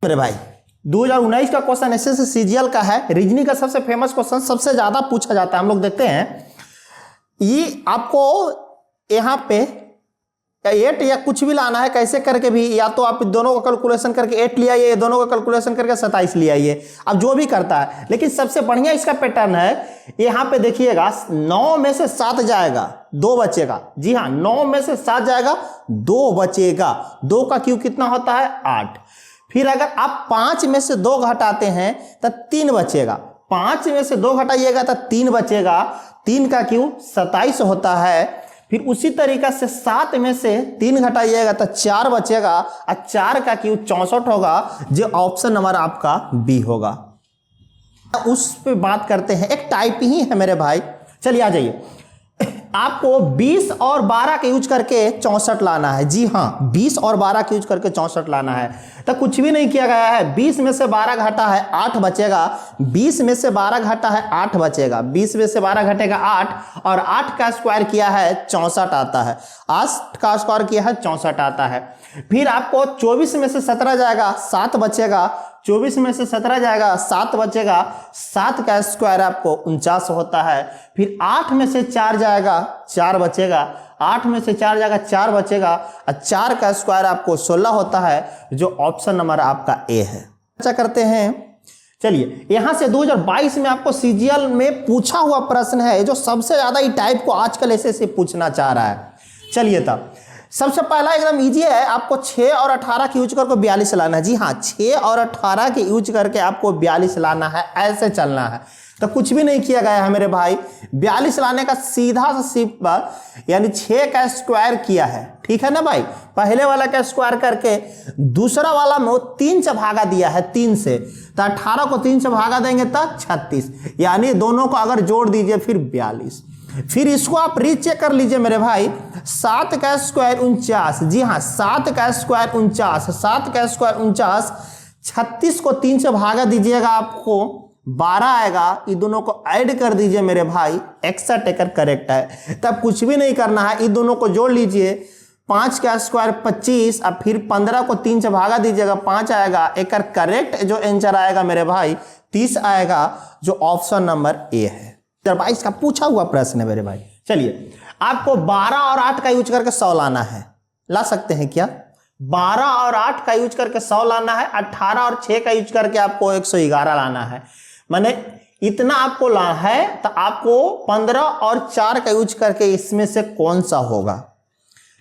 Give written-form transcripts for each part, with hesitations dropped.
मेरे भाई 2019 का क्वेश्चन एसएससी सीजीएल का है। रीजनिंग का सबसे फेमस क्वेश्चन, सबसे ज्यादा पूछा जाता है। हम लोग देखते हैं ये आपको यहाँ पे 8 या कुछ भी लाना है, कैसे करके भी, या तो आप दोनों का कैलकुलेशन करके 8 ले आइए, दोनों का कैलकुलेशन करके 27 ले आइए, अब जो भी करता है। लेकिन सबसे बढ़िया इसका पैटर्न है, यहाँ पे देखिएगा 9 में से 7 जाएगा, 2 बचेगा। जी हाँ, 9 में से 7 जाएगा, 2 बचेगा। 2 का क्यू कितना होता है? 8। फिर अगर आप 5 में से 2 घटाते हैं तो 3 बचेगा। 5 में से 2 घटाइएगा तो 3 बचेगा। 3 का क्यू 27 होता है। फिर उसी तरीका से 7 में से 3 घटाइएगा तो 4 बचेगा, और 4 का क्यू 64 होगा, जो ऑप्शन नंबर आपका बी होगा। उस पे बात करते हैं, एक टाइप ही है मेरे भाई। चलिए आ जाइए, आपको 20 और 12 के यूज करके 64 लाना है। जी हाँ, 20 और 12 के यूज करके 64 लाना है। तो कुछ भी नहीं किया गया है। 20 में से 12 घटा है 8 बचेगा। 20 में से 12 घटा है 8 बचेगा। 20 में से 12 घटेगा 8, और 8 का स्क्वायर किया है 64 आता है। 8 का स्क्वायर किया है 64 आता है। फिर आपको 24 में से 17 जाएगा, 7 बचेगा। 24 में से 17 जाएगा, 7 बचेगा। 7 का स्क्वायर आपको 49 होता है। फिर 8 में से 4 जाएगा, 4 बचेगा। 8 में से 4 जाएगा, 4 बचेगा, और 4 का स्क्वायर आपको 16 होता है, जो ऑप्शन नंबर आपका ए है। चर्चा करते हैं। चलिए, यहां से 2022 में आपको सीजीएल में पूछा हुआ प्रश्न है, जो सबसे ज्यादा ई टाइप को आजकल ऐसे पूछना चाह रहा है। चलिए तब सबसे पहला एकदम इजी है, आपको 6 और 18 के यूज करके 42 लाना है। जी हाँ, 6 और 18 के यूज करके आपको 42 लाना है, ऐसे चलना है। तो कुछ भी नहीं किया गया है मेरे भाई। 42 लाने का सीधा सा सिंपल, यानी 6 का स्क्वायर किया है, ठीक है ना भाई। पहले वाला का स्क्वायर करके दूसरा वाला में 3 से भागा दिया है, 3 से। तो 18 को 3 से भागा देंगे तो 36, यानी दोनों को अगर जोड़ दीजिए फिर 42। फिर इसको आप रीचेक कर लीजिए मेरे भाई। 7 का स्क्वायर 49। जी हाँ, 7 का स्क्वायर 49, 7 का स्क्वायर 49। 36 को 3 से भागा दीजिएगा, आपको 12 आएगा। ये दोनों को ऐड कर दीजिए मेरे भाई, एक्स्ट्रा टेकर करेक्ट है। तब कुछ भी नहीं करना है, ये दोनों को जोड़ लीजिए। 5 का स्क्वायर 25, अब फिर 15 को 3 से भागा दीजिएगा, 5 आएगा। एक करेक्ट जो आंसर आएगा मेरे भाई 30 आएगा, जो ऑप्शन नंबर ए है। 22 का पूछा हुआ प्रश्न है मेरे भाई। चलिए, आपको 12 और 8 का यूज करके 100 लाना है। ला सकते हैं क्या? 12 और 8 का यूज करके 100 लाना है। 18 और 6 का यूज करके आपको 111 लाना है। माने इतना आपको लाना है, तो आपको 15 और 4 का यूज करके इसमें से कौन सा होगा?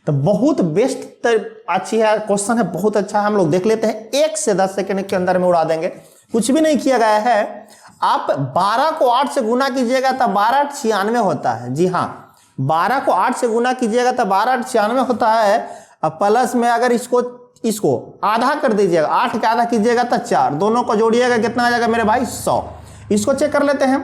तो बहुत बेस्ट अच्छी है, क्वेश्चन है, बहुत अच्छा है। हम लोग देख लेते हैं, 1 से 10 सेकंड के अंदर में उड़ा देंगे। कुछ भी नहीं किया गया है। आप 12 को 8 से गुना कीजिएगा तो 12 8 96 होता है। जी हाँ, 12 को 8 से गुना कीजिएगा तो 12 8 96 होता है। अब प्लस में अगर इसको आधा कर दीजिएगा, 8 का आधा कीजिएगा तो 4, दोनों को जोड़िएगा कितना आ जाएगा मेरे भाई? 100। इसको चेक कर लेते हैं।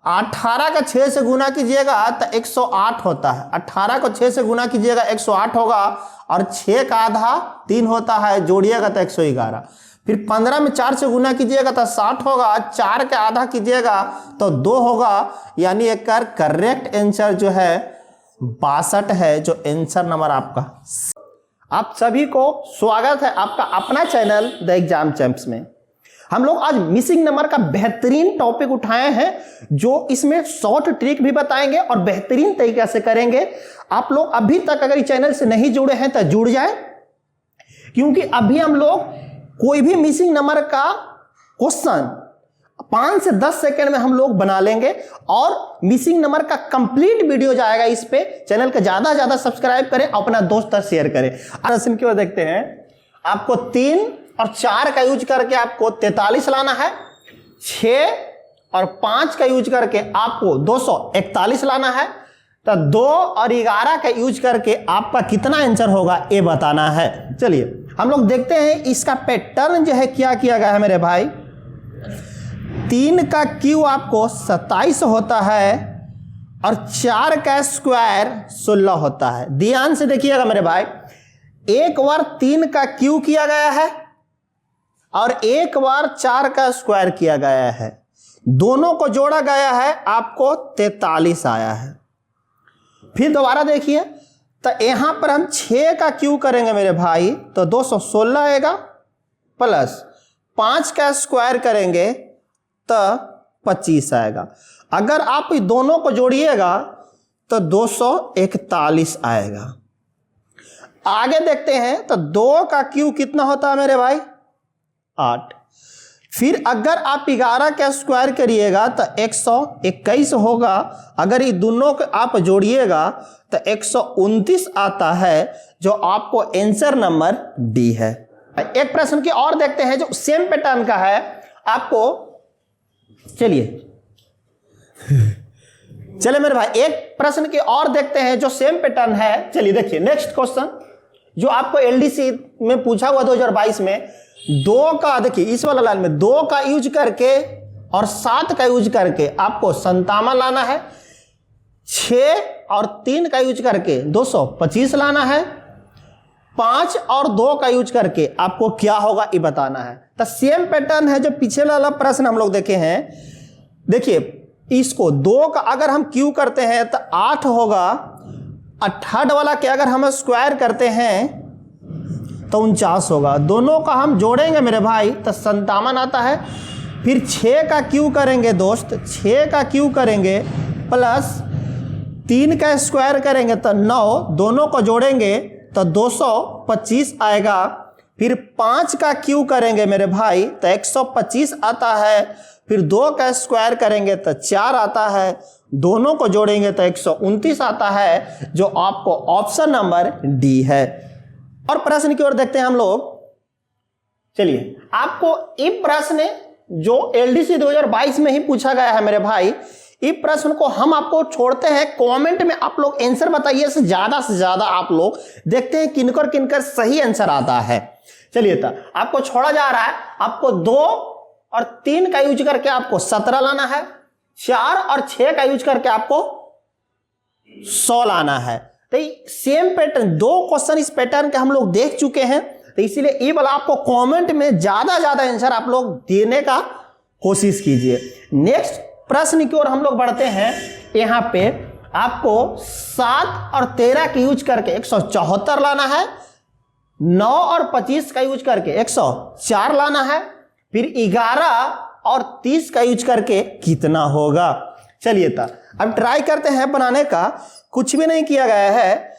18 का 6 से गुना कीजिएगा तो 108 होता है। 18 को 6 से गुना कीजिएगा 108 होगा, और 6 का आधा 3 होता है, जोड़िएगा तो 111। फिर 15 में 4 से गुना कीजिएगा तो 60 होगा। 4 का आधा कीजिएगा तो 2 होगा, यानी एक करेक्ट आंसर जो है 62 है, जो आंसर नंबर आपका। आप सभी को स्वागत है आपका अपना चैनल द एग्जाम चैंप्स में। हम लोग आज मिसिंग नंबर का बेहतरीन टॉपिक उठाए हैं, जो इसमें शॉर्ट ट्रिक भी बताएंगे और बेहतरीन तरीके से करेंगे। आप लोग अभी तक अगर इस चैनल से नहीं जुड़े हैं तो जुड़ जाएं, क्योंकि अभी हम लोग कोई भी मिसिंग नंबर का क्वेश्चन 5 से 10 सेकंड में हम लोग बना लेंगे, और मिसिंग नंबर का कंप्लीट वीडियो जाएगा इस पे। चैनल को ज्यादा से ज्यादा सब्सक्राइब करें, अपना दोस्त तक शेयर करें। प्रश्न क्यों देखते हैं। आपको 3 और 4 का यूज करके आपको 43 लाना है। 6 और 5 का यूज करके आपको 241 लाना है। तो 2 और 11 का यूज करके आपका कितना आंसर होगा ये बताना है। चलिए हम लोग देखते हैं इसका पैटर्न जो है क्या किया गया है मेरे भाई। 3 का क्यू आपको 27 होता है, और 4 का स्क्वायर 16 होता है। ध्यान से देखिएगा मेरे भाई, एक बार 3 का क्यू किया गया है और एक बार 4 का स्क्वायर किया गया है। दोनों को जोड़ा गया है, आपको 43 आया है। फिर दोबारा देखिए, तो यहां पर हम 6 का क्यू करेंगे मेरे भाई, तो 216 आएगा, प्लस 5 का स्क्वायर करेंगे तो 25 आएगा। अगर आप इस दोनों को जोड़िएगा तो 241 आएगा। आगे देखते हैं तो 2 का क्यूब कितना होता है मेरे भाई? 8। फिर अगर आप 11 का स्क्वायर करिएगा तो 121 होगा। अगर ये दोनों को आप जोड़िएगा तो 129 आता है, जो आपको आंसर नंबर डी है। एक प्रश्न की और देखते हैं जो सेम पैटर्न का है आपको। चलिए मेरे भाई, एक प्रश्न की और देखते हैं जो सेम पैटर्न है। चलिए देखिए नेक्स्ट क्वेश्चन जो आपको एलडीसी में पूछा हुआ 2022 में। 2 का, देखिए इस वाला लाइन में 2 का यूज करके और 7 का यूज करके आपको 57 लाना है। 6 और 3 का यूज करके 225 लाना है। 5 और 2 का यूज करके आपको क्या होगा ये बताना है। तो सेम पैटर्न है जो पीछे वाला प्रश्न हम लोग देखे हैं। देखिए इसको 2 का अगर हम क्यू करते हैं तो 8 होगा। 8 वाला के अगर हम स्क्वायर करते हैं तो 49 होगा। दोनों का हम जोड़ेंगे मेरे भाई तो 57 आता है। फिर 6 का क्यू करेंगे दोस्त, 6 का क्यू करेंगे प्लस 3 का स्क्वायर करेंगे तो 9, दोनों को जोड़ेंगे तो 225 आएगा। फिर 5 का क्यू करेंगे मेरे भाई तो 125 आता है। फिर 2 का स्क्वायर करेंगे तो 4 आता है, दोनों को जोड़ेंगे तो 129 आता है, जो आपको ऑप्शन नंबर डी है। और प्रश्न की ओर देखते हैं हम लोग। चलिए आपको ये प्रश्न जो एलडीसी 2022 में ही पूछा गया है मेरे भाई, इस प्रश्न को हम आपको छोड़ते हैं। कमेंट में आप लोग आंसर बताइए, से ज्यादा आप लोग देखते हैं किनकर सही आंसर आता है। चलिए तो आपको छोड़ा जा रहा है। आपको 2 और 3 का यूज करके आपको 17 लाना है। 4 और 6 का यूज करके आपको 100 लाना है। तो सेम पैटर्न, 2 क्वेश्चन इस पैटर्न के हम लोग देख चुके हैं। तो इसीलिए ये वाला आपको कमेंट में ज्यादा आंसर आप लोग देने का कोशिश कीजिए। नेक्स्ट प्रश्न की ओर हम लोग बढ़ते हैं। यहाँ पे आपको 7 और 13 का यूज करके 174 लाना है। 9 और 25 का यूज करके 104 लाना है। फिर 11 और 30 का यूज करके कितना होगा। चलिए तो अब ट्राई करते हैं बनाने का। कुछ भी नहीं किया गया है।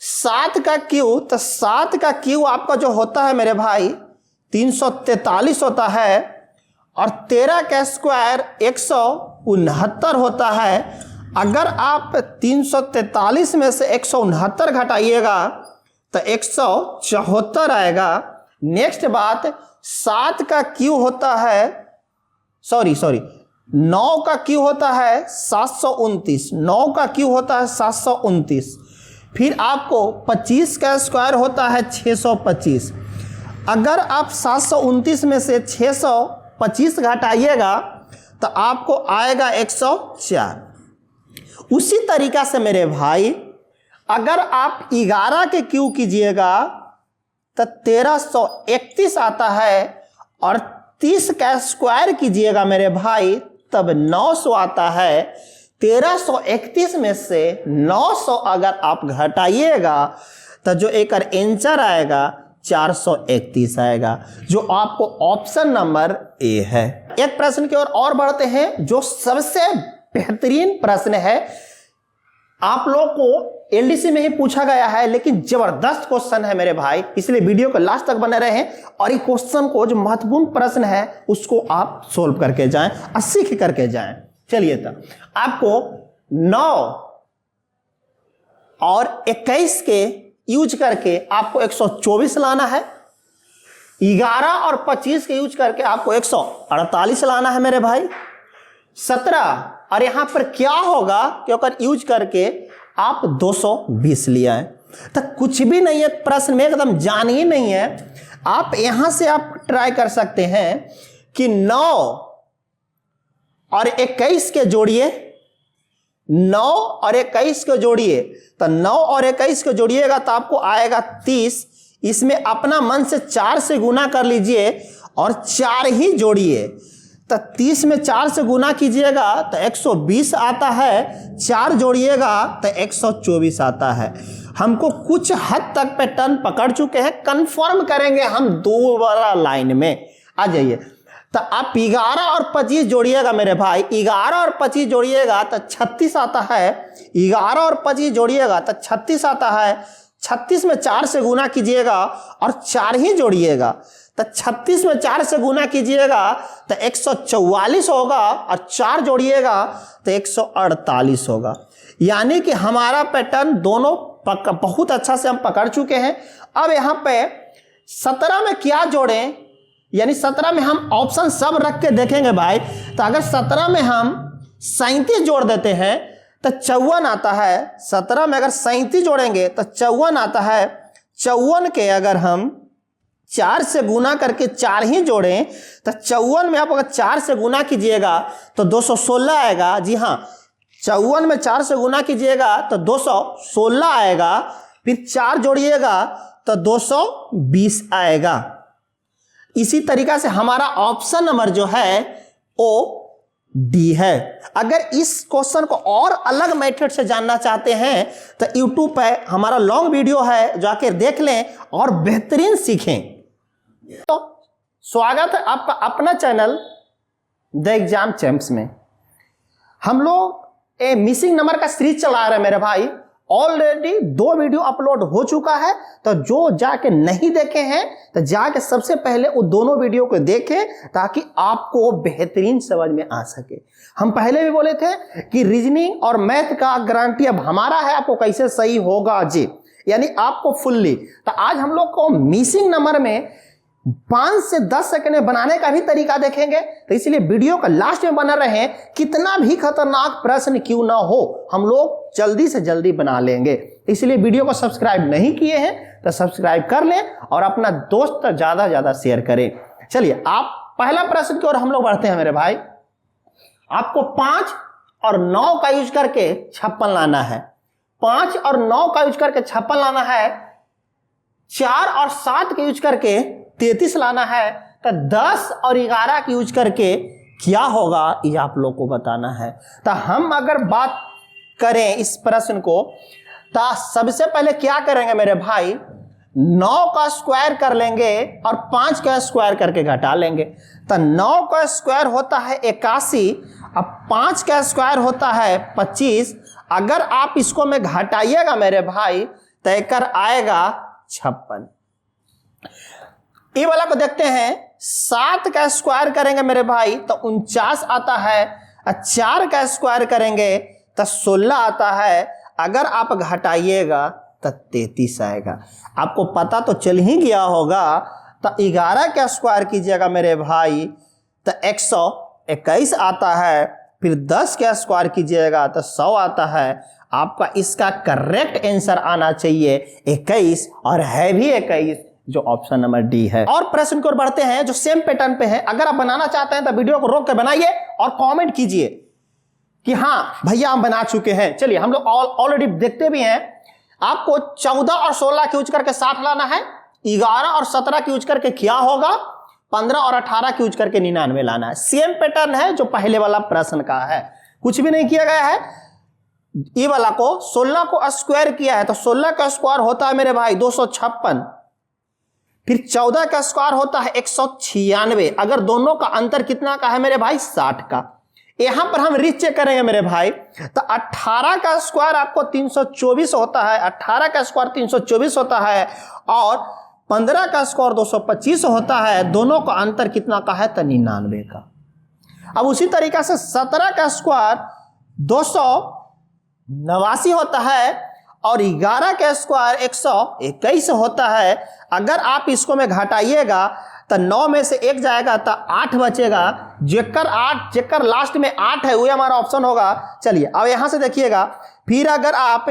7 का क्यू, तो 7 का क्यू आपका जो होता है मेरे भाई 343 होता है। और 13 का स्क्वायर 169 होता है। अगर आप 343 में से 169 घटाइएगा तो 174 आएगा। नेक्स्ट बात, 7 का क्यू होता है, सॉरी 9 का क्यू होता है 729। 9 का क्यू होता है 729। फिर आपको 25 का स्क्वायर होता है 625। अगर आप 729 में से 625 घटाइएगा तो आपको आएगा 104। उसी तरीका से मेरे भाई अगर आप 11 के क्यू कीजिएगा तो 1331 आता है। और 30 का स्क्वायर कीजिएगा मेरे भाई तब 900 आता है। 1331 में से 900 अगर आप घटाइएगा तो जो एक आंसर आएगा 431 आएगा, जो आपको ऑप्शन नंबर ए है। एक प्रश्न की ओर और बढ़ते हैं जो सबसे बेहतरीन प्रश्न है। आप लोग को एलडीसी में ही पूछा गया है, लेकिन जबरदस्त क्वेश्चन है मेरे भाई, इसलिए वीडियो को लास्ट तक बने रहें और इस क्वेश्चन को, जो महत्वपूर्ण प्रश्न है, उसको आप सोल्व करके जाएं और सीख करके जाएं। चलिए तो आपको 9 और 21 के यूज करके आपको 124 लाना है। 11 और 25 के यूज करके आपको 148 लाना है मेरे भाई। 17 और यहां पर क्या होगा क्योंकि यूज करके आप 220 लिया है। तो कुछ भी नहीं है प्रश्न में, एकदम जान ही नहीं है। आप यहां से आप ट्राई कर सकते हैं कि 9 और 21 के जोड़िए। 9 और 21 को जोड़िए तो 9 और 21 को जोड़िएगा तो आपको आएगा 30। इसमें अपना मन से 4 से गुना कर लीजिए और 4 ही जोड़िए। तो 30 में 4 से गुना कीजिएगा तो 120 आता है। 4 जोड़िएगा तो 124 आता है। हमको कुछ हद तक पैटर्न पकड़ चुके हैं, कंफर्म करेंगे हम दोबारा लाइन में। आ जाइए। तो आप 11 और 25 जोड़िएगा मेरे भाई, 11 और 25 जोड़िएगा तो 36 आता है। 11 और 25 जोड़िएगा तो 36 आता है। 36 में 4 से गुना कीजिएगा और 4 ही जोड़िएगा, तो 36 में 4 से गुना कीजिएगा तो 144 होगा और 4 जोड़िएगा तो 148 होगा। यानी कि हमारा पैटर्न दोनों बहुत अच्छा से हम पकड़ चुके हैं। अब यहाँ पे 17 में क्या जोड़ें, यानी 17 में हम ऑप्शन सब रख के देखेंगे भाई। तो अगर 17 में हम 37 जोड़ देते हैं तो 54 आता है। 17 में अगर 37 जोड़ेंगे तो 54 आता है। 54 के अगर हम 4 से गुना करके 4 ही जोड़ें तो 54 में आप अगर 4 से गुना कीजिएगा तो 216 आएगा। जी हाँ, 54 में 4 से गुना कीजिएगा तो 216 आएगा। फिर 4 जोड़िएगा तो 220 आएगा। इसी तरीका से हमारा ऑप्शन नंबर जो है वो डी है। अगर इस क्वेश्चन को और अलग मेथड से जानना चाहते हैं तो यूट्यूब पे हमारा लॉन्ग वीडियो है, जाके देख लें और बेहतरीन सीखें। तो स्वागत है आपका अपना चैनल द एग्जाम चैंप्स में। हम लोग मिसिंग नंबर का सीरीज चला रहे हैं मेरे भाई। ऑलरेडी 2 वीडियो अपलोड हो चुका है, तो जो जाके नहीं देखे हैं तो जाके सबसे पहले वो दोनों वीडियो को देखें ताकि आपको बेहतरीन समझ में आ सके। हम पहले भी बोले थे कि रीजनिंग और मैथ का गारंटी अब हमारा है, आपको कैसे सही होगा जी, यानी आपको फुल्ली। तो आज हम लोग को मिसिंग नंबर में 5 से 10 सेकंड में बनाने का भी तरीका देखेंगे। तो इसलिए वीडियो का लास्ट में बना रहे। कितना भी खतरनाक प्रश्न क्यों ना हो, हम लोग जल्दी से जल्दी बना लेंगे। इसलिए वीडियो को सब्सक्राइब नहीं किए हैं तो सब्सक्राइब कर लें और अपना दोस्त तक ज्यादा ज्यादा शेयर करें। चलिए आप पहला प्रश्न की ओर हम लोग बढ़ते हैं मेरे भाई। आपको 5 और 9 का यूज करके 56 लाना है। 5 और 9 का यूज करके 56 लाना है। 4 और 7 के यूज करके 33 लाना है। तो 10 और 11 की यूज करके क्या होगा ये आप लोग को बताना है। तो हम अगर बात करें इस प्रश्न को तो सबसे पहले क्या करेंगे मेरे भाई, 9 का स्क्वायर कर लेंगे और 5 का स्क्वायर करके घटा लेंगे। तो 9 का स्क्वायर होता है 81, अब 5 का स्क्वायर होता है 25। अगर आप इसको में घटाइएगा मेरे भाई तो एक आएगा 56। ये वाला को देखते हैं। 7 का स्क्वायर करेंगे मेरे भाई तो 49 आता है। 4 का स्क्वायर करेंगे तो 16 आता है। अगर आप घटाइएगा तो 33 आएगा। आपको पता तो चल ही गया होगा। तो 11 का स्क्वायर कीजिएगा मेरे भाई तो 121 आता है। फिर 10 का स्क्वायर कीजिएगा तो 100 आता है। आपका इसका करेक्ट आंसर आना चाहिए 21 और है भी 21, जो ऑप्शन नंबर डी है। और प्रश्न की ओर बढ़ते हैं जो सेम पैटर्न पे है। अगर आप बनाना चाहते हैं तो वीडियो को रोक कर बनाइए और कमेंट कीजिए कि हाँ भैया हम बना चुके हैं। चलिए हम लोग ऑलरेडी देखते भी हैं। आपको 14 और 16 की यूज करके 60 लाना है। 11 और 17 की यूज करके क्या होगा, 15 और 18 की यूज करके 99 लाना है। सेम पैटर्न है जो पहले वाला प्रश्न का है, कुछ भी नहीं किया गया है। ये वाला को 16 को स्क्वायर किया है तो 16 का स्क्वायर होता है मेरे भाई 256। फिर 14 का स्क्वायर होता है 196। अगर दोनों का अंतर कितना का है मेरे भाई, 60 का। यहां पर हम रीच चेक करेंगे मेरे भाई। तो 18 का स्क्वायर आपको 324 होता है। 18 का स्क्वायर 324 होता है और 15 का स्क्वायर 225 होता है। दोनों का अंतर कितना का है, तो 99 का। अब उसी तरीका से 17 का स्क्वायर 289 होता है और 11 का स्क्वायर 121 होता है। अगर आप इसको में घटाइएगा तो 9 में से 1 जाएगा तो 8 बचेगा। जेकर लास्ट में 8 है वो हमारा ऑप्शन होगा। चलिए अब यहां से देखिएगा। फिर अगर आप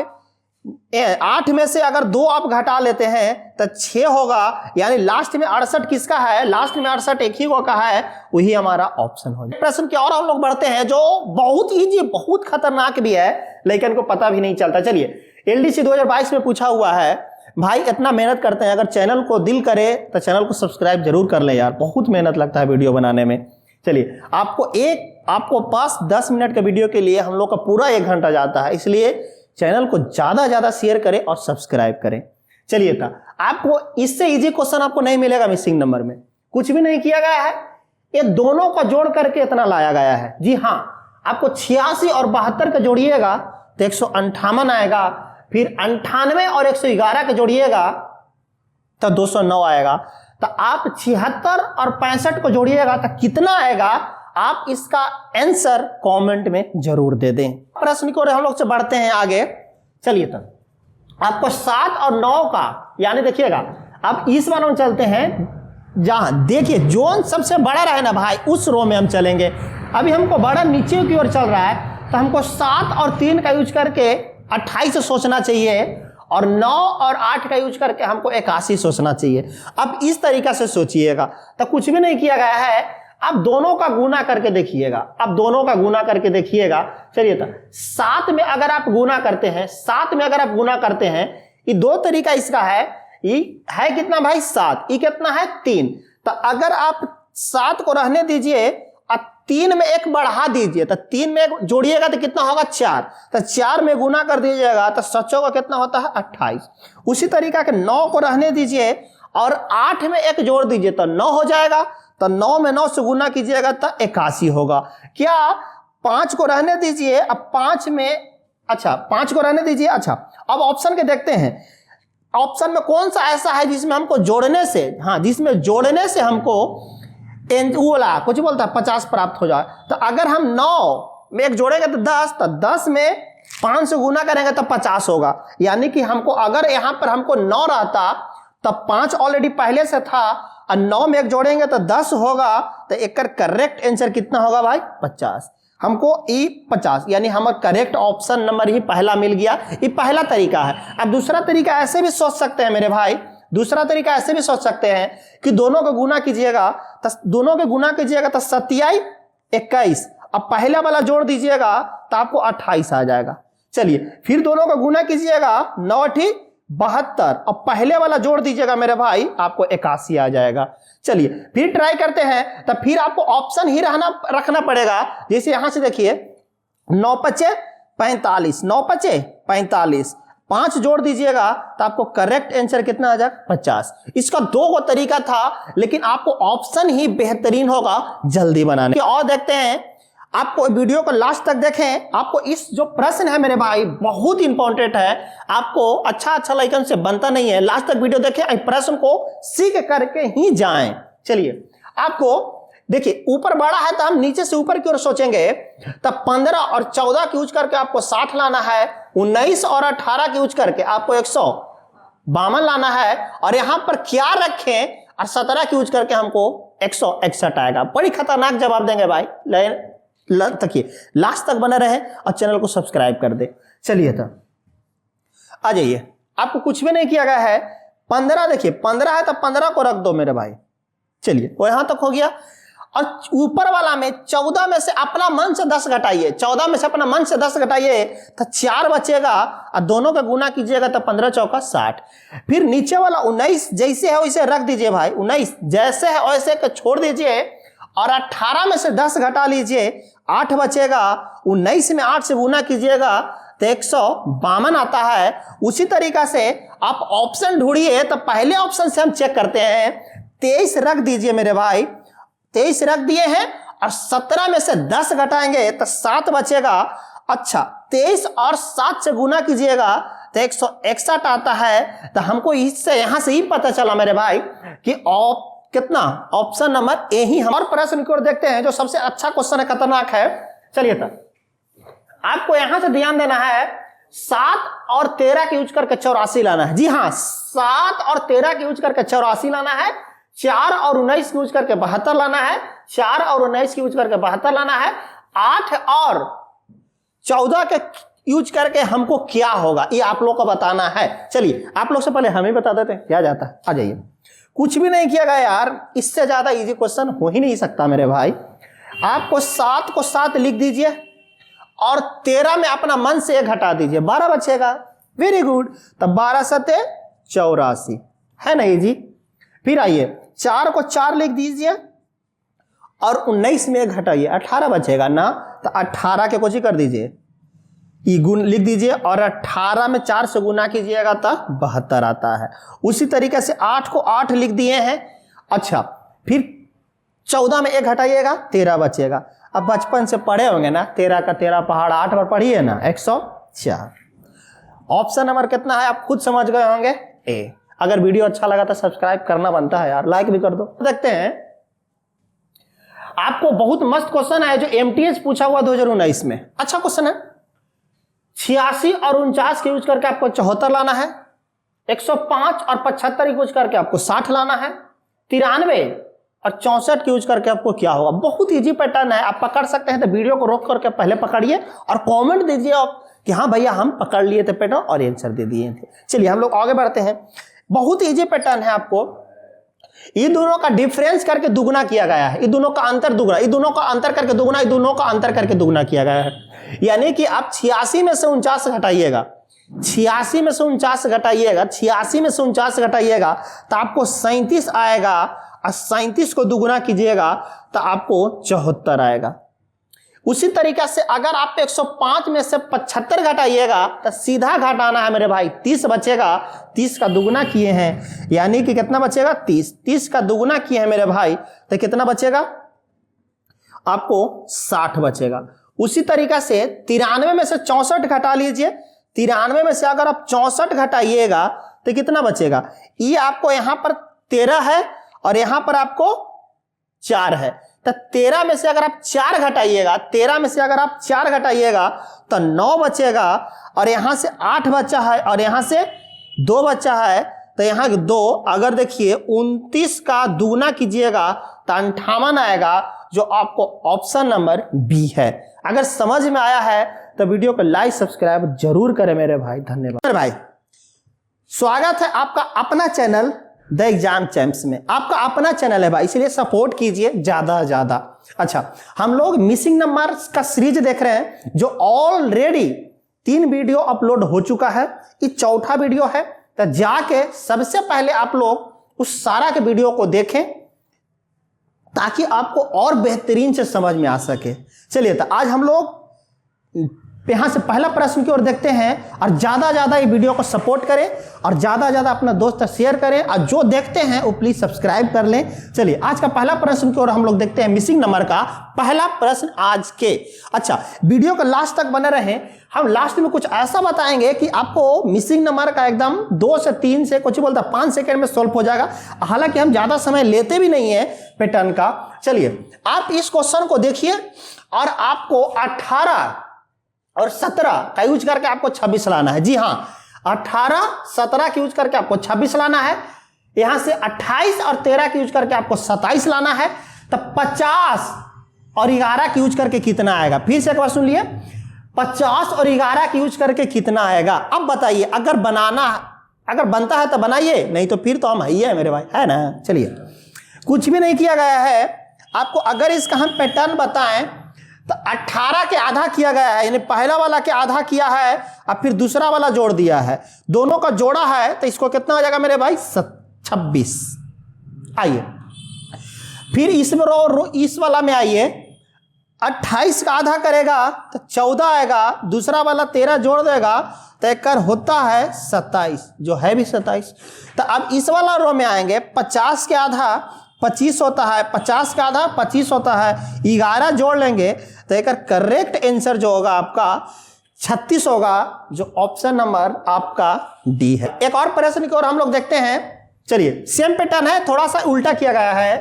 8 में से अगर 2 आप घटा लेते हैं तो 6 होगा। यानी लास्ट में 68 किसका है, लास्ट में 68 एक ही का है, वही हमारा ऑप्शन होगा। प्रश्न की और हम लोग बढ़ते हैं जो बहुत इजी, बहुत खतरनाक भी है लेकिन को पता भी नहीं चलता। चलिए एलडीसी 2022 में पूछा हुआ है। भाई इतना मेहनत करते हैं, अगर चैनल को दिल करे तो चैनल को सब्सक्राइब जरूर कर लें यार, बहुत मेहनत लगता है वीडियो बनाने में। चलिए आपको पास 10 मिनट के वीडियो के लिए हम लोग का पूरा 1 घंटा जाता है, इसलिए चैनल को ज्यादा शेयर करें और सब्सक्राइब करें। चलिए था आपको इससे इजी क्वेश्चन आपको नहीं मिलेगा मिसिंग नंबर में। कुछ भी नहीं किया गया है, ये दोनों को जोड़ करके इतना लाया गया है। जी हाँ, आपको 86 और 72 का जोड़िएगा तो 158 आएगा, फिर 98 और 111 का जोड़िएगा तो 209 आएगा। तो आप 76 और 65 को जोड़िएगा तो कितना आएगा, आप इसका आंसर कमेंट में जरूर दे दें। प्रश्न को हम लोग से बढ़ते हैं आगे। चलिए तो आपको 7 और 9 का, यानी देखिएगा आप इस वाले में चलते हैं, जहां देखिए जोन सबसे बड़ा रहे ना भाई, उस रो में हम चलेंगे। अभी हमको बड़ा नीचे की ओर चल रहा है, तो हमको 7 और 3 का यूज करके 28 सोचना चाहिए, और 9 और 8 का यूज करके हमको 81 सोचना चाहिए। अब इस तरीका से सोचिएगा, तो कुछ भी नहीं किया गया है, आप दोनों का गुना करके देखिएगा। आप दोनों का गुना करके देखिएगा। चलिए तो 7 में अगर आप गुना करते हैं, 7 में अगर आप गुना करते हैं, ये दो तरीका इसका है। ये है कितना भाई 7, ये कितना है 3। तो अगर आप 7 को रहने दीजिए और 3 में 1 बढ़ा दीजिए, तो 3 में 1 जोड़िएगा तो कितना होगा 4। तो 4 में गुना कर दीजिएगा तो 7 का कितना होता है 28। उसी तरीका के 9 को रहने दीजिए और 8 में 1 जोड़ दीजिए तो 9 हो जाएगा। तो 9 में 9 से गुना कीजिएगा तो 81 होगा। क्या 5 को रहने दीजिए, अब 5 में, अच्छा 5 को रहने दीजिए। अच्छा अब ऑप्शन के देखते हैं, ऑप्शन में कौन सा ऐसा है जिसमें हमको जोड़ने से, हाँ जिसमें जोड़ने से हमको बोला कुछ बोलता है 50 प्राप्त हो जाए। तो अगर हम 9 में 1 जोड़ेंगे तो 10, तो 10 में 5 से गुना करेंगे तो 50 होगा। यानी कि हमको अगर यहां पर हमको 9 रहता तो 5 ऑलरेडी पहले से था, और 9 में 1 जोड़ेंगे तो 10 होगा। तो एक करेक्ट आंसर कितना होगा भाई 50। हमको ई 50, यानी हमारा करेक्ट ऑप्शन नंबर ही पहला मिल गया। ये पहला तरीका है। अब दूसरा तरीका ऐसे भी सोच सकते हैं मेरे भाई, दूसरा तरीका ऐसे भी सोच सकते हैं कि दोनों को गुना कीजिएगा, तो दोनों के गुना कीजिएगा तो 27 21, अब पहला वाला जोड़ दीजिएगा तो आपको 28 आ जाएगा। चलिए फिर दोनों का गुना कीजिएगा 9 8 72, अब पहले वाला जोड़ दीजिएगा मेरे भाई, आपको 81 आ जाएगा। चलिए फिर ट्राई करते हैं, तो फिर आपको ऑप्शन ही रखना पड़ेगा। जैसे यहां से देखिए 9 5 45, 9 5 45, 5 जोड़ दीजिएगा तो आपको करेक्ट आंसर कितना आ जाएगा 50। इसका 2 तरीका था, लेकिन आपको ऑप्शन ही बेहतरीन होगा जल्दी बनाने। और देखते हैं, आपको वीडियो को लास्ट तक देखें। आपको इस जो प्रश्न है मेरे भाई बहुत इंपॉर्टेंट है, आपको अच्छा लाइकन से बनता नहीं है, लास्ट तक वीडियो देखें, प्रश्न को सीख करके ही जाएं। चलिए आपको देखिए ऊपर बड़ा है तो हम नीचे से ऊपर की ओर सोचेंगे, तब 15 और 14 की यूज करके आपको 60 लाना है, 19 और 18 की यूज करके आपको 152 लाना है, और यहां पर क्या रखें और 17 की यूज करके हमको 161 आएगा। बड़ी खतरनाक जवाब देंगे भाई, तकिए लास्ट तक बने रहे और चैनल को सब्सक्राइब कर दे। चलिए तो आ जाइए, आपको कुछ भी नहीं किया गया है। 15 देखिए 15 है तो 15 को रख दो मेरे भाई। चलिए वो यहां तक हो गया, और ऊपर वाला में 14 में से अपना मन से 10 घटाइए, 14 में से अपना मन से 10 घटाइए तो 4 बचेगा, और दोनों का गुना कीजिएगा तो 15 चौका 60। फिर नीचे वाला 19 जैसे है वैसे रख दीजिए भाई, 19 जैसे है वैसे को छोड़ दीजिए, और 18 में से 10 घटा लीजिए, 8 बचेगा, 19 में 8 से गुना कीजिएगा तो 152 आता है। उसी तरीका से आप ऑप्शन ढूंढिए, तो पहले ऑप्शन से हम चेक करते हैं, 23 रख दीजिए मेरे भाई, 23 रख दिए हैं, और 17 में से 10 घटाएंगे तो 7 बचेगा। अच्छा 23 और 7 से गुना कीजिएगा तो 161 आता है। तो हमको इससे यहां से ही पता चला मेरे भाई कि कितना ऑप्शन नंबर ए ही हम। और प्रश्न की ओर देखते हैं जो सबसे अच्छा क्वेश्चन है, खतरनाक है। चलिए तो आपको यहां से ध्यान देना है, 7 और 13 की यूज करके 84 लाना है। जी हाँ, 7 और 13 की यूज करके 84 लाना है, 4 और 19 की यूज करके 72 लाना है, 4 और 19 की यूज करके 72 लाना है, 8 और 14 के यूज करके हमको क्या होगा ये आप लोग को बताना है। चलिए आप लोग से पहले हम ही बता देते हैं क्या जाता है। आ जाइए, कुछ भी नहीं किया गया यार, इससे ज्यादा इजी क्वेश्चन हो ही नहीं सकता मेरे भाई। आपको 7 को 7 लिख दीजिए, और 13 में अपना मन से 1 घटा दीजिए, 12 बचेगा। वेरी गुड, तब 12 7 84 है नहीं जी। फिर आइए 4 को 4 लिख दीजिए, और 19 में 1 घटाइए, 18 बचेगा ना। तो 18 के कुछ कर दीजिए, ई गुण लिख दीजिए, और 18 में 4 से गुना कीजिएगा तो 72 आता है। उसी तरीके से 8 को 8 लिख दिए हैं। अच्छा फिर 14 में 1 घटाइएगा 13 बचेगा। अब बचपन से पढ़े होंगे ना, 13 का 13 पहाड़ 8 बार पढ़िए ना, 104। ऑप्शन नंबर कितना है आप खुद समझ गए होंगे, ए। अगर वीडियो अच्छा लगा तो सब्सक्राइब करना बनता है यार, लाइक भी कर दो। देखते हैं आपको बहुत मस्त क्वेश्चन है जो एमटीएस पूछा हुआ 2019 में। अच्छा क्वेश्चन है। 86 और 49 के यूज करके आपको 74 लाना है। 105 और 75 यूज करके आपको 60 लाना है। 93 और 64 के यूज करके आपको क्या होगा। बहुत इजी पैटर्न है, आप पकड़ सकते हैं तो वीडियो को रोक करके पहले पकड़िए और कमेंट दीजिए आप कि हाँ भैया हम पकड़ लिए थे पैटर्न और आंसर दे दिए थे। चलिए हम लोग आगे बढ़ते हैं। बहुत इजी पैटर्न है, आपको ये दोनों का डिफरेंस करके दुगना किया गया है, ये दोनों का अंतर दुगना, ये दोनों का अंतर करके दुगना, ये दोनों का अंतर करके दुगना किया गया है। यानी कि आप 86 में से 49 घटाइएगा, 86 में से 49 घटाइएगा, 86 में से 49 घटाइएगा तो आपको 37 आएगा और 37 को दुगना कीजिएगा तो आपको 74 आएगा। उसी तरीके से अगर आप 105 में से 75 घटाइएगा तो सीधा घटाना है मेरे भाई, 30 बचेगा। 30 का दुगना किए हैं यानी कि कितना बचेगा 30। 30 का दुगना किए हैं मेरे भाई तो कितना बचेगा आपको 60 बचेगा। उसी तरीके से 93 में से 64 घटा लीजिए। 93 में से अगर आप 64 घटाइएगा तो कितना बचेगा। ये आपको यहां पर 13 है और यहां पर आपको 4 है तो 13 में से अगर आप 4 घटाइएगा, 13 में से अगर आप 4 घटाइएगा तो 9 बचेगा और यहां से 8 बचा है और यहां से 2 बचा है तो यहां 2। अगर देखिए 29 का दुगना कीजिएगा तो 58 आएगा, जो आपको ऑप्शन नंबर बी है। अगर समझ में आया है तो वीडियो को लाइक सब्सक्राइब जरूर करें मेरे भाई। धन्यवाद भाई। स्वागत है आपका अपना चैनल द एग्जाम चैंप्स में। आपका अपना चैनल है भाई, इसलिए सपोर्ट कीजिए ज्यादा ज्यादा। अच्छा, हम लोग मिसिंग नंबर्स का सीरीज देख रहे हैं जो ऑलरेडी 3 वीडियो अपलोड हो चुका है, ये 4था वीडियो है। तो जाके सबसे पहले आप लोग उस सारा के वीडियो को देखें ताकि आपको और बेहतरीन से समझ में आ सके। चलिए तो आज हम लोग यहां से पहला प्रश्न की ओर देखते हैं और ज्यादा ज्यादा ये वीडियो को सपोर्ट करें और ज्यादा ज्यादा अपना दोस्त शेयर करें और जो देखते हैं वो प्लीज सब्सक्राइब कर लें। चलिए आज का पहला प्रश्न की ओर हम लोग देखते हैं। मिसिंग नंबर का पहला प्रश्न आज के। अच्छा, वीडियो को लास्ट तक बने रहें। हम लास्ट में कुछ ऐसा बताएंगे कि आपको मिसिंग नंबर का एकदम 2 से 3 से कुछ बोलता 5 सेकंड में सॉल्व हो जाएगा। हालांकि हम ज्यादा समय लेते भी नहीं है पैटर्न का। चलिए आप इस क्वेश्चन को देखिए और आपको 18 और 17 का यूज करके आपको 26 लाना है। जी हाँ, 18 17 की यूज करके आपको 26 लाना है। यहां से 28 और 13 की यूज करके आपको 27 लाना है। तो 50 और 11 की यूज करके कितना आएगा। फिर से एक बार सुन लिए, 50 और 11 की यूज करके कितना आएगा। अब बताइए, अगर बनता है तो बनाइए, नहीं तो फिर तो हम है मेरे भाई, है ना। चलिए, कुछ भी नहीं किया गया है आपको। अगर इसका हम पैटर्न बताएं तो 18 के आधा किया गया है, यानी पहला वाला के आधा किया है और फिर दूसरा वाला जोड़ दिया है, दोनों का जोड़ा है तो इसको कितना हो जाएगा मेरे भाई 26। आइए फिर इसमें इस वाला में आइए, 28 का आधा करेगा तो 14 आएगा, दूसरा वाला 13 जोड़ देगा तो एक होता है 27, जो है भी 27। तो अब इस वाला रो में आएंगे, 50 के आधा 25 होता है, 50 का आधा 25 होता है, 11 जोड़ लेंगे तो एक करेक्ट आंसर जो होगा आपका 36 होगा, जो ऑप्शन नंबर आपका डी है। एक और प्रश्न की ओर हम लोग देखते हैं। चलिए, सेम पैटर्न है, थोड़ा सा उल्टा किया गया है।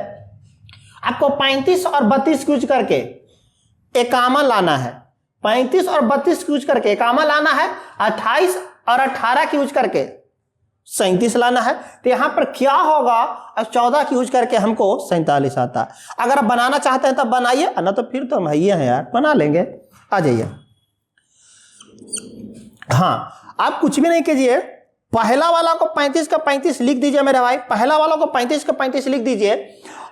आपको 35 और 32 यूज करके 51 लाना है। 35 और 32 यूज करके 51 लाना है। 28 और 18 की यूज करके 37 लाना है। तो यहां पर क्या होगा, अब 14 की यूज करके हमको 47 आता है। अगर आप बनाना चाहते हैं तब बनाइए, ना तो फिर तो हम ही हैं यार, बना लेंगे। आ जाइए। हाँ, आप कुछ भी नहीं कीजिए, पहला वाला को 35 का 35 लिख दीजिए मेरे भाई। पहला वाला को 35 का 35 लिख दीजिए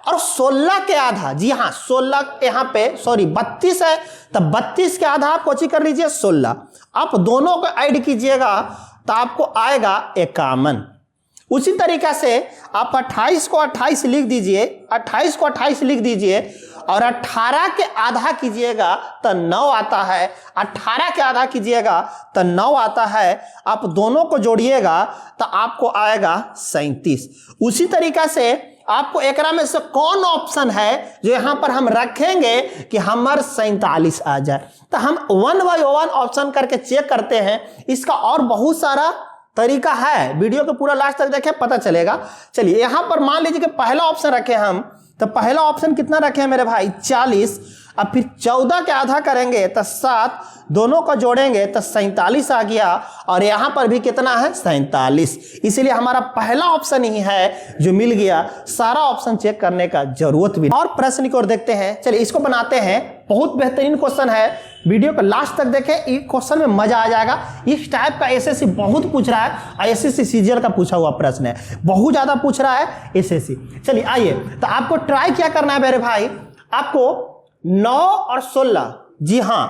और 16 के आधा, जी हाँ 16 यहाँ पे 32 है तो 32 के आधा आप कोची कर लीजिए 16। आप दोनों को ऐड कीजिएगा तो आपको आएगा 51। उसी तरीके से आप 28 को 28 लिख दीजिए, 28 को 28 लिख दीजिए और 18 के आधा कीजिएगा तो 9 आता है। 18 के आधा कीजिएगा तो 9 आता है। आप दोनों को जोड़िएगा तो आपको आएगा 37। उसी तरीका से आपको एकरा में से कौन ऑप्शन है जो यहां पर हम रखेंगे कि हमारे 47 आ जाए। तो हम 1 बाय 1 ऑप्शन करके चेक करते हैं। इसका और बहुत सारा तरीका है, वीडियो को पूरा लास्ट तक देखें पता चलेगा। चलिए यहां पर मान लीजिए कि पहला ऑप्शन रखे हम, तो पहला ऑप्शन कितना रखे हैं मेरे भाई 40। अब फिर 14 के आधा करेंगे तो 7, दोनों को जोड़ेंगे तो 47 आ गया। और यहां पर भी कितना है 47। इसलिए हमारा पहला ऑप्शन ही है जो मिल गया, सारा ऑप्शन चेक करने का जरूरत भी नहीं। और प्रश्न की ओर देखते हैं, चलिए इसको बनाते हैं। बहुत बेहतरीन क्वेश्चन है, वीडियो को लास्ट तक देखें, इस क्वेश्चन में मजा आ जाएगा। इस टाइप का एसएससी बहुत पूछ रहा है, एसएससी सीजीएल का पूछा हुआ प्रश्न है, बहुत ज्यादा पूछ रहा है एसएससी। चलिए आइए, तो आपको ट्राई क्या करना है मेरे भाई, आपको 9 और 16, जी हां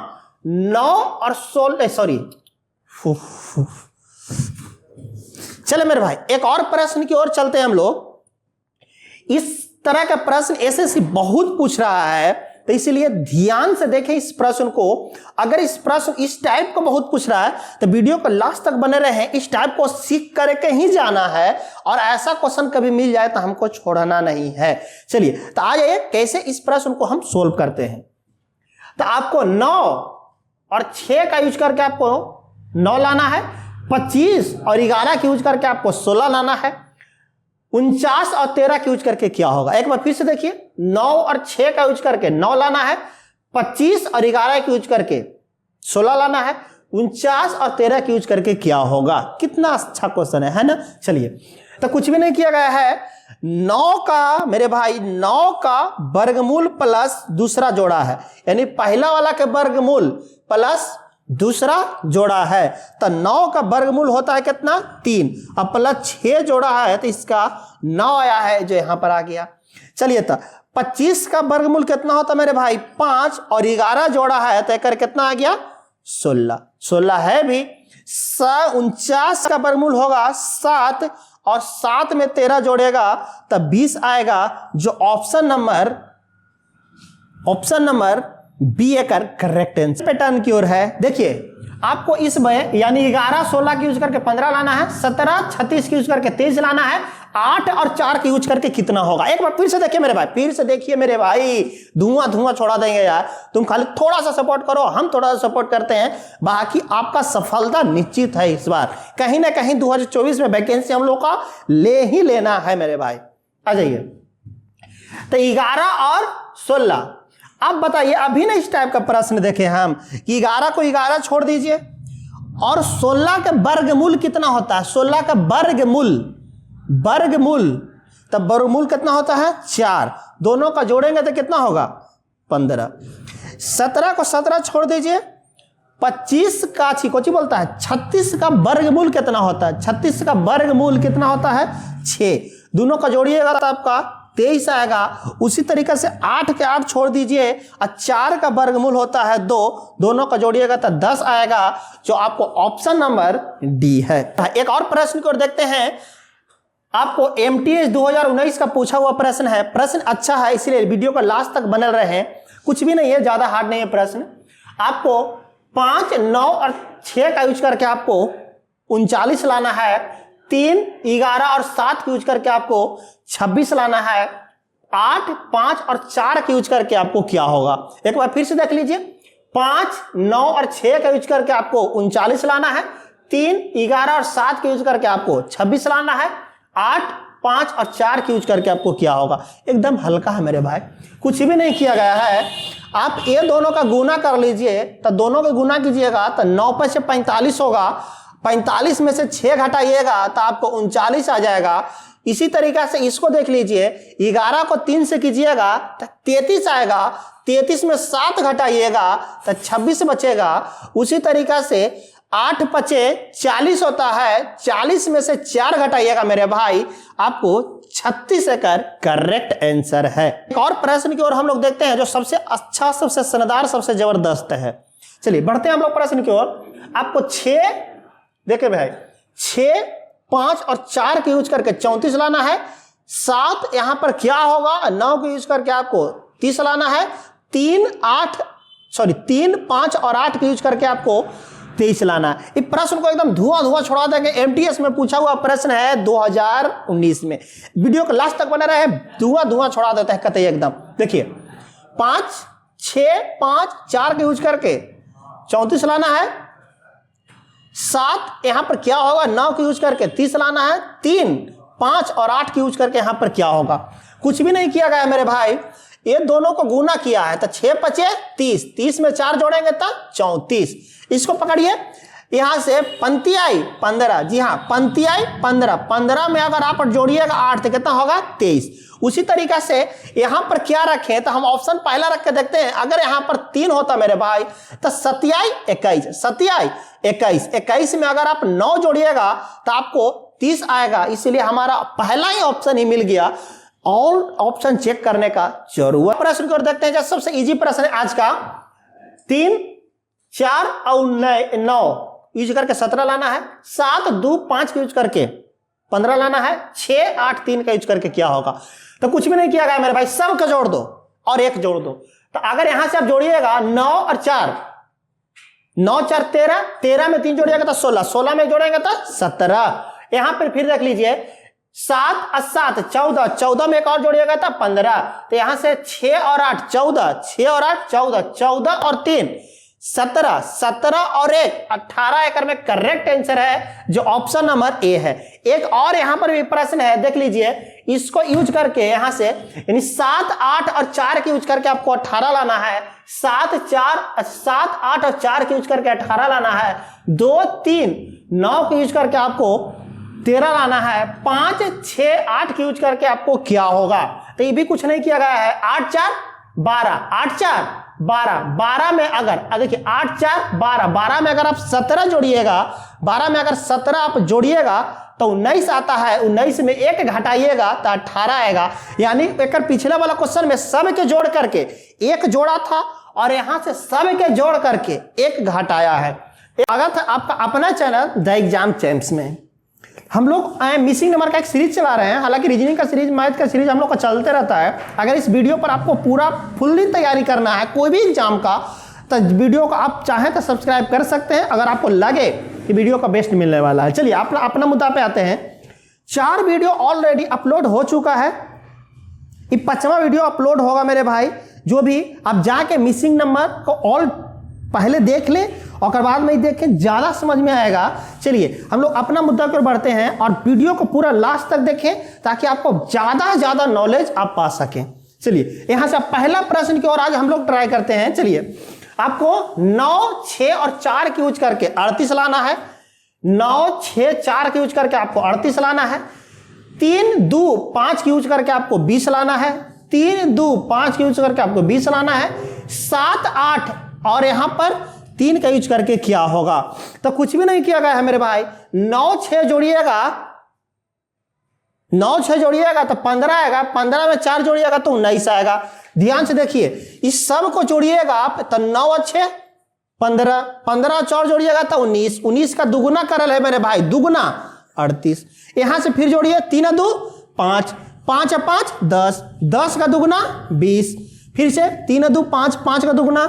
9 और 16, सॉरी चले मेरे भाई एक और प्रश्न की ओर चलते हैं हम लोग। इस तरह का प्रश्न एसएससी बहुत पूछ रहा है, तो इसलिए ध्यान से देखें इस प्रश्न को। अगर इस प्रश्न इस टाइप को बहुत पूछ रहा है तो वीडियो को लास्ट तक बने रहें, इस टाइप को सीख करके ही जाना है। और ऐसा क्वेश्चन कभी मिल जाए तो हमको छोड़ना नहीं है। चलिए तो आ जाइए कैसे इस प्रश्न को हम सोल्व करते हैं। तो आपको 9 और 6 का यूज करके आपको 9 लाना है, 25 और 11 का यूज करके आपको 16 लाना है, 49 और 13 का यूज करके क्या होगा। एक बार फिर से देखिए, 9 और 6 का यूज करके 9 लाना है, 25 और 11 का यूज करके 16 लाना है, 49 और 13 का यूज करके क्या होगा। कितना अच्छा क्वेश्चन है ना। चलिए तो कुछ भी नहीं किया गया है, 9 का मेरे भाई 9 का वर्गमूल प्लस दूसरा जोड़ा है, यानी पहला वाला के वर्गमूल प्लस दूसरा जोड़ा है। तो 9 का वर्गमूल होता है कितना 3, अब प्लस 6 जोड़ा है तो इसका 9 आया है जो यहां पर आ गया। चलिए तो 25 का वर्गमूल कितना होता है मेरे भाई 5 और 11 जोड़ा है तो एक कितना आ गया 16 है भी। 49 का वर्गमूल होगा 7 और 7 में 13 जोड़ेगा तब 20 आएगा, जो ऑप्शन नंबर बी एक करेक्ट आंसर। पैटर्न की ओर है, देखिए आपको इस में यानी 11 16 की यूज करके 15 लाना है, 17 36 की यूज करके 23 लाना है, 8 और 4 की यूज करके कितना होगा। एक बार फिर से देखिए मेरे भाई, फिर से देखिए मेरे भाई, धुआं छोड़ा देंगे यार। तुम खाली थोड़ा सा सपोर्ट करो, हम थोड़ा सा सपोर्ट करते हैं, बाकी आपका सफलता निश्चित है। इस बार कहीं ना कहीं 2024 में वैकेंसी हम लोग का ले ही लेना है मेरे भाई। आ जाइए, तो 11 और 16, अब बताइए अभी ना इस टाइप का प्रश्न देखें हम कि 11 को 11 छोड़ दीजिए और 16 का वर्गमूल कितना होता है। 16 का वर्गमूल तब वर्गमूल कितना होता है 4, दोनों का जोड़ेंगे तो कितना होगा 15। 17 को 17 छोड़ दीजिए, 25 का कोची बोलता है 36 का वर्गमूल कितना होता है। 36 का वर्गमूल कितना होता है 6, दोनों का जोड़िएगा तो आपका 23 आएगा। उसी तरीके से 8 के 8 छोड़ दीजिए और 4 का वर्गमूल होता है 2, दोनों का जोड़िएगा तो 10 आएगा, जो आपको ऑप्शन नंबर डी है। एक और प्रश्न को देखते हैं, आपको एमटीएस 2019 का पूछा हुआ प्रश्न है। प्रश्न अच्छा है इसलिए वीडियो को लास्ट तक बने रहे, कुछ भी नहीं है, ज्यादा हार्ड नहीं है प्रश्न। आपको 5 9 और 6 का यूज करके आपको 39 लाना है, 3 11 और 7 का यूज करके आपको 26 लाना है, 8 5 और 4 का यूज करके आपको क्या होगा। एक बार फिर से देख लीजिए, 5 9 और 6 का यूज करके आपको 39 लाना है, 3 11 और 7 का यूज करके आपको 26 लाना है, 8 5 और 4 का यूज करके आपको क्या होगा। एकदम हल्का है मेरे भाई, कुछ भी नहीं किया गया है। आप ये दोनों का गुना कर लीजिए, तो दोनों का गुना कीजिएगा तो 9 5 से 45 होगा, 45 में से 6 घटाइएगा तो आपको 39 आ जाएगा। इसी तरीके से इसको देख लीजिए, 11 को 3 से कीजिएगा तो 33 आएगा, 33 में 7 घटाइएगा तो 26 बचेगा। उसी तरीका से 8 5 40 होता है, 40 में से 4 घटाइएगा मेरे भाई, आपको 36 करेक्ट आंसर है। एक और प्रश्न की ओर हम लोग देखते हैं जो सबसे अच्छा, सबसे शानदार, सबसे जबरदस्त है। चलिए बढ़ते हैं हम लोग प्रश्न की ओर। आपको 6 देखिए भाई, 6 5 और 4 के यूज करके 34 लाना है, 7 यहां पर क्या होगा 9 के यूज करके आपको 30 लाना है, 3 5 और 8 के यूज करके आपको 23 लाना है। इस प्रश्न को एकदम धुआं छोड़ा देंगे। एमटीएस में पूछा हुआ प्रश्न है 2019 में। वीडियो को लास्ट तक बना रहे, धुआं छोड़ा देता है कतई एकदम। देखिए 5 6 5 4 के यूज करके 34 लाना है। 7 यहां पर क्या होगा, 9 के यूज करके 30 लाना है। 3 5 और 8 के यूज करके यहां पर क्या होगा, कुछ भी नहीं किया गया मेरे भाई। ये दोनों को गुना किया है तो 6 5 30, 30 में 4 जोड़ेंगे तो 34। इसको पकड़िए, यहां से पंक्ति आई 15, जी हाँ पंक्ति आई 15, 15 में अगर आप जोड़िएगा 8 तो कितना होगा 23। उसी तरीका से यहां पर क्या रखें तो हम ऑप्शन पहला रख के देखते हैं। अगर यहां पर 3 होता मेरे भाई तो 7 21, 7 21, 21 में अगर आप 9 जोड़िएगा तो आपको 30 आएगा। इसलिए हमारा पहला ही ऑप्शन ही मिल गया। ऑल ऑप्शन चेक करने का जरूरत। प्रश्न को देखते हैं, सबसे इजी प्रश्न है आज का। 3 4 और 9 यूज करके 17 लाना है। 7 2 5 का यूज करके 15 लाना है। 6 8 3 का यूज करके क्या होगा, तो कुछ भी नहीं किया गया मेरे भाई, सब का जोड़ दो और 1 जोड़ दो। तो अगर यहां से आप जोड़िएगा 9 और 4, 9 4 13, 13 में 3 जोड़िएगा तो 16, 16 में जोड़ेंगे तो 17। यहां पर फिर देख लीजिए 7 और 7 14, 14 में एक और जोड़िएगा तो 15। तो यहां से 6 और 8 14, 6 और 8 14, 14 और 3 17, 17 और 1 18 एकड़ में करेक्ट आंसर है जो ऑप्शन नंबर ए है। एक और यहां पर भी प्रश्न है, देख लीजिए। इसको यूज करके यहां से यानी 7 8 और 4 के यूज करके आपको 18 लाना है। 7 8 और 4 के यूज करके 18 लाना है। 2 3 9 के यूज करके आपको 13 लाना है। 5 6 8 के यूज करके आपको क्या होगा, तो ये भी कुछ नहीं किया गया है। 8 4 12, 8 4 12, 12 में अगर देखिए 8 4 12, 12 में अगर आप 17 जोड़िएगा, 12 में अगर 17 आप जोड़िएगा तो 19 आता है। 19 में 1 घटाइएगा तो 18 आएगा। यानी एक पिछले वाला क्वेश्चन में सब के जोड़ करके 1 जोड़ा था और यहां से सब के जोड़ करके 1 घटाया है। अगर था आपका अपना चैनल द एग्जाम चैंप्स में हम लोग मिसिंग नंबर का एक सीरीज चला रहे हैं। हालांकि रीजनिंग का सीरीज, मैथ का सीरीज हम लोग का चलते रहता है। अगर इस वीडियो पर आपको पूरा फुल्ली तैयारी करना है कोई भी एग्जाम का, तो वीडियो को आप चाहें तो सब्सक्राइब कर सकते हैं अगर आपको लगे कि वीडियो का बेस्ट मिलने वाला है। चलिए आप अपना मुद्दा पे आते हैं। 4 वीडियो ऑलरेडी अपलोड हो चुका है। ये 5वां वीडियो अपलोड होगा मेरे भाई। जो भी आप जाके मिसिंग नंबर को ऑल पहले देख लें और बाद में देखें, ज्यादा समझ में आएगा। चलिए हम लोग अपना मुद्दा पर बढ़ते हैं और वीडियो को पूरा लास्ट तक देखें ताकि आपको ज्यादा नॉलेज आप पा सकें। चलिए यहां से पहला प्रश्न की ओर आज हम लोग ट्राई करते हैं। चलिए आपको 9 6 और 4 की यूज करके 38 लाना है। 9 6 4 की यूज करके आपको 38 लाना है। 3 2 5 की यूज करके आपको 20 लाना है। 3 2 5 की यूज करके आपको 20 लाना है। 7 8 और यहां पर 3 का यूज करके क्या होगा, तो कुछ भी नहीं किया गया है मेरे भाई। 9 6 जोड़िएगा, 9 6 जोड़िएगा तो 15 आएगा। 15 में 4 जोड़िएगा तो 19 आएगा। ध्यान से देखिए, इस सब को जोड़िएगा आप तो 9 और 6 15, 15 और 4 जोड़िएगा तो 19, 19 का दुगुना करल है मेरे भाई, दुगुना 38। यहां से फिर जोड़िए 3 2 5, 5 5 10, 10 का दुगुना 20। फिर से 3 2 5, 5 का दुगुना,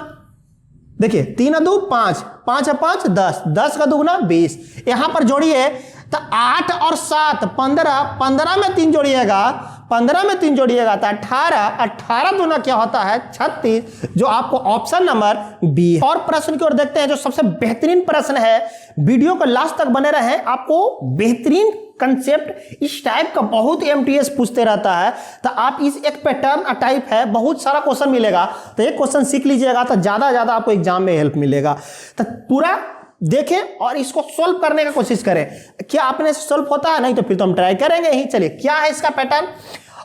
देखिए 3 2 5, 5 5 10, 10 का दुगुना 20। यहां पर जोड़िए तो 8 और 7 15, 15 में 3 जोड़िएगा, 15 में 3 जोड़िएगा तो 18, 18 दूना क्या होता है 36, जो आपको ऑप्शन नंबर बी है। और प्रश्न की ओर देखते हैं जो सबसे बेहतरीन प्रश्न है। वीडियो को लास्ट तक बने रहें, आपको बेहतरीन कंसेप्ट इस टाइप का बहुत एमटीएस पूछते रहता है। तो आप इस एक पैटर्न टाइप है, बहुत सारा क्वेश्चन मिलेगा, तो एक क्वेश्चन सीख लीजिएगा तो ज्यादा आपको एग्जाम में हेल्प मिलेगा। तो पूरा देखें और इसको सोल्व करने का कोशिश करें। क्या आपने सोल्व होता है, नहीं तो फिर तो हम ट्राई करेंगे ही। चलिए क्या है इसका पैटर्न,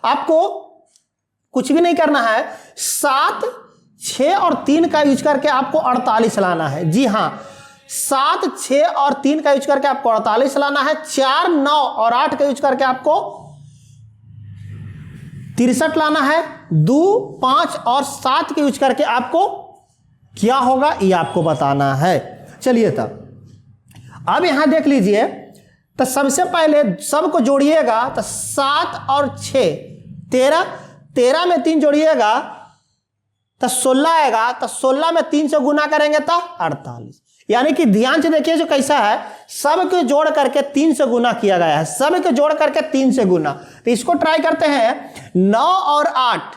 आपको कुछ भी नहीं करना है। 7 6 और 3 का यूज करके आपको 48 लाना है। जी हां, 7 6 और 3 का यूज करके आपको 48 लाना है। 4 9 और 8 का यूज करके आपको 63 लाना है। 2 5 और 7 के यूज करके आपको क्या होगा ये आपको बताना है। चलिए तब अब यहां देख लीजिए, तो सबसे पहले सबको जोड़िएगा तो 7 और 6 13, 13 में 3 जोड़िएगा तो 16 आएगा, तो 16 में 3 से गुना करेंगे तो 48। यानी कि ध्यान से देखिए जो कैसा है, सब को जोड़ करके 3 से गुना किया गया है, सब को जोड़ करके 3 से गुना। तो इसको ट्राई करते हैं। 9 और 8,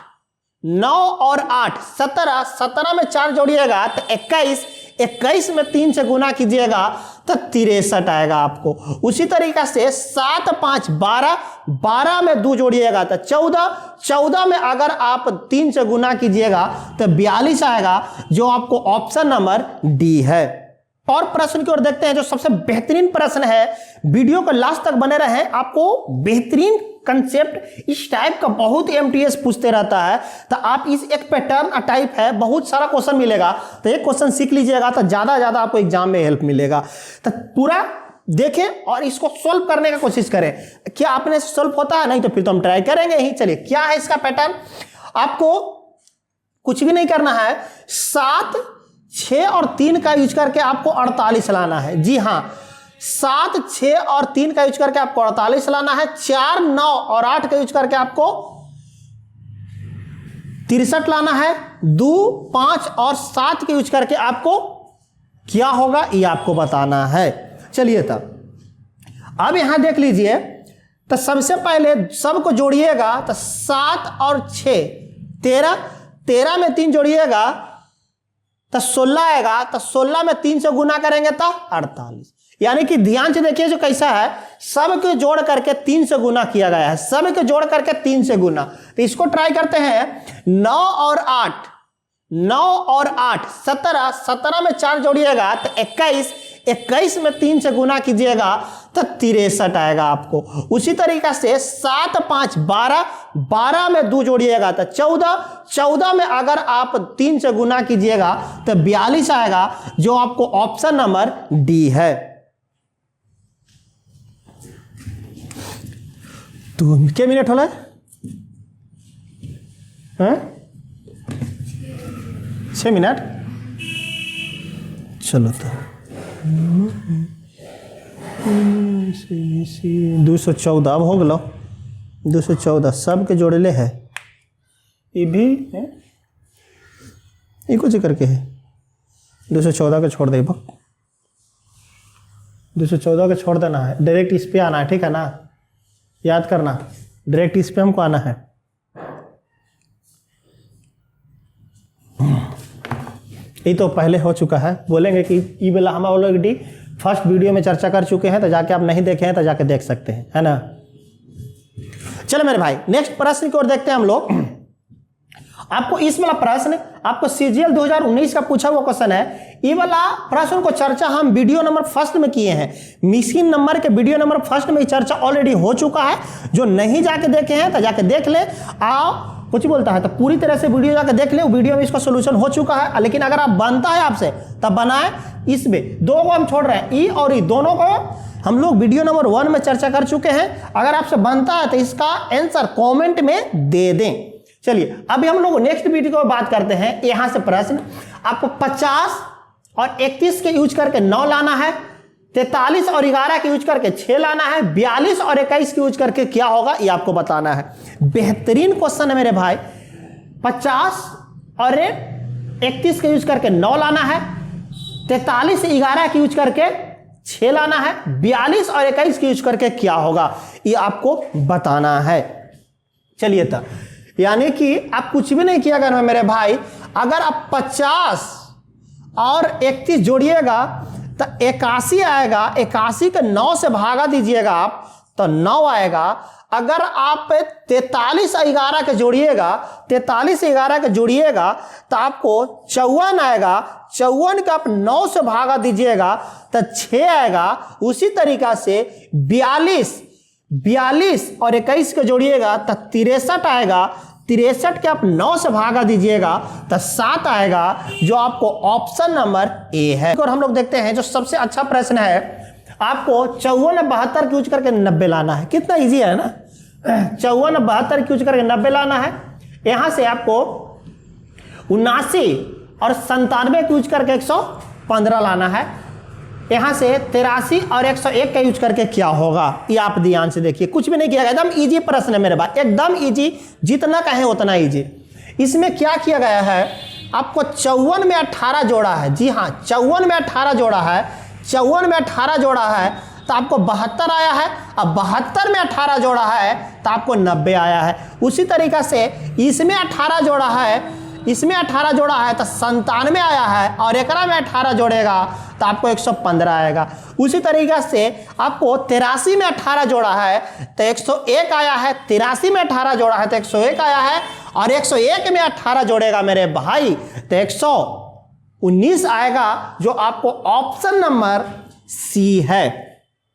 9 और 8 17, 17 में 4 जोड़िएगा तो 21, 21 में 3 से गुना कीजिएगा तो 63 आएगा आपको। उसी तरीका से 7 5 12, 12 में 2 जोड़िएगा तो 14, 14 में अगर आप 3 से गुना कीजिएगा तो 42 आएगा, जो आपको ऑप्शन नंबर डी है। और प्रश्न की ओर देखते हैं, जो सबसे बेहतरीन प्रश्न है। वीडियो को लास्ट तक बने रहें, आपको बेहतरीन कंसेप्ट इस टाइप का बहुत एमटीएस पूछते रहता है। तो आप इस एक पैटर्न टाइप है, बहुत सारा क्वेश्चन मिलेगा, तो एक क्वेश्चन सीख लीजिएगा तो ज्यादा आपको एग्जाम में हेल्प मिलेगा। तो पूरा देखें और इसको सोल्व करने का कोशिश करें। क्या आपने सोल्व होता है? नहीं तो फिर तो हम ट्राई करेंगे ही। चलिए, क्या है इसका पैटर्न? आपको कुछ भी नहीं करना है, 7 6 और 3 का यूज करके आपको 48 लाना है। जी हाँ, 7 6 और 3 का यूज करके आपको 48 लाना है। 4 9 और 8 का यूज करके आपको 63 लाना है। 2 5 और 7 के यूज करके आपको क्या होगा ये आपको बताना है। चलिए, तब अब यहां देख लीजिए। तो सबसे पहले सबको जोड़िएगा तो 7 और 6 13, 13 में 3 जोड़िएगा तो 16 आएगा, तो 16 में 3 से गुना करेंगे तो 48। यानी कि ध्यान से देखिए जो कैसा है, सब को जोड़ करके 3 से गुना किया गया है, सब को जोड़ करके 3 से गुना। तो इसको ट्राई करते हैं। 9 और 8, 9 और 8 17, 17 में 4 जोड़िएगा तो 21, 21 में 3 से गुना कीजिएगा तो 63 आएगा आपको। उसी तरीका से 7 5 12, 12 में 2 जोड़िएगा तो 14, 14 में अगर आप 3 से गुना कीजिएगा तो 42 आएगा, जो आपको ऑप्शन नंबर डी है। तो क्या मिनट होला है? 6 मिनट। चलो, तो 214 अब हो गलो। 214 सब के जोड़ले है, ये भी है, ये कुछ करके है। 214 के छोड़ दे, 214 के छोड़ देना है, डायरेक्ट इस पे आना है। ठीक है ना, याद करना, डायरेक्ट इस पे हमको आना है। ये तो पहले हो चुका है, बोलेंगे कि ये वाला हम ऑलरेडी फर्स्ट वीडियो में चर्चा कर चुके हैं, तो जाके आप नहीं देखे हैं तो जाके देख सकते हैं, है ना। चलो मेरे भाई, नेक्स्ट प्रश्न की ओर देखते हैं हम लोग। आपको इस वाला प्रश्न आपको सीजीएल 2019 का पूछा हुआ क्वेश्चन है। ये वाला प्रश्न को चर्चा हम वीडियो नंबर फर्स्ट में किए हैं। मिशन नंबर के वीडियो नंबर फर्स्ट में चर्चा ऑलरेडी हो चुका है। जो नहीं जाके देखे हैं तो जाके देख ले। आओ कुछ बोलता है तो पूरी तरह से वीडियो जाकर देख ले, वीडियो में इसका सोल्यूशन हो चुका है। लेकिन अगर आप बनता है आपसे तब बनाए। इसमें 2 को हम छोड़ रहे हैं, ई और ई दोनों को हम लोग वीडियो नंबर 1 में चर्चा कर चुके हैं। अगर आपसे बनता है तो इसका आंसर कमेंट में दे दें। चलिए, अभी हम लोग नेक्स्ट वीडियो को बात करते हैं। यहां से प्रश्न आपको 50 और 31 के यूज करके 9 लाना है, 43 और 11 के यूज करके 6 लाना है, 42 और 21 के यूज करके क्या होगा ये आपको बताना है। बेहतरीन क्वेश्चन है मेरे भाई। 50 और 31 के यूज करके 9 लाना है, 43 से 11 के यूज करके 6 लाना है, 42 और 21 के यूज करके क्या होगा ये आपको बताना है। चलिए, तब यानी कि आप कुछ भी नहीं किया करना मेरे भाई। अगर आप 50 और 31 जोड़िएगा तो 81 आएगा। 81 के 9 से भागा दीजिएगा आप तो 9 आएगा। अगर आप 43 और 11 के जोड़िएगा, 43 से 11 के जोड़िएगा तो आपको 54 आएगा। 54 का आप 9 से भागा दीजिएगा तो 6 आएगा। उसी तरीका से 42 और 21 के जोड़िएगा तो 63 आएगा। 63 के आप 9 से भागा दीजिएगा तो 7 आएगा, जो आपको ऑप्शन नंबर ए है। और हम लोग देखते हैं जो सबसे अच्छा प्रश्न है। आपको 54 और 72 की यूज करके 90 लाना है। कितना इजी है ना। 54 और 72 की यूज करके 90 लाना है। यहां से आपको 79 और 97 की यूज करके 115 लाना है। यहां से 83 और 101 का यूज करके क्या होगा ये आप ध्यान से देखिए। कुछ भी नहीं किया गया, एकदम इजी प्रश्न है मेरे भाई, एकदम इजी, जितना कहें उतना इजी। इसमें क्या किया गया है, आपको 54 में 18 जोड़ा है, जी हाँ 54 में 18 जोड़ा है, 54 में 18 जोड़ा है तो आपको 72 आया है। अब 72 में 18 जोड़ा है तो आपको 90 आया है। उसी तरीका से इसमें 18 जोड़ा है, इसमें 18 जोड़ा है तो 97 आया है, और एकरा में 18 जोड़ेगा तो आपको 115 आएगा। उसी तरीका से आपको 83 में 18 जोड़ा है तो 101 आया है, 83 में 18 जोड़ा है तो 101 आया है, और 101 में 18 जोड़ेगा मेरे भाई तो 119 आएगा, जो आपको ऑप्शन नंबर सी है।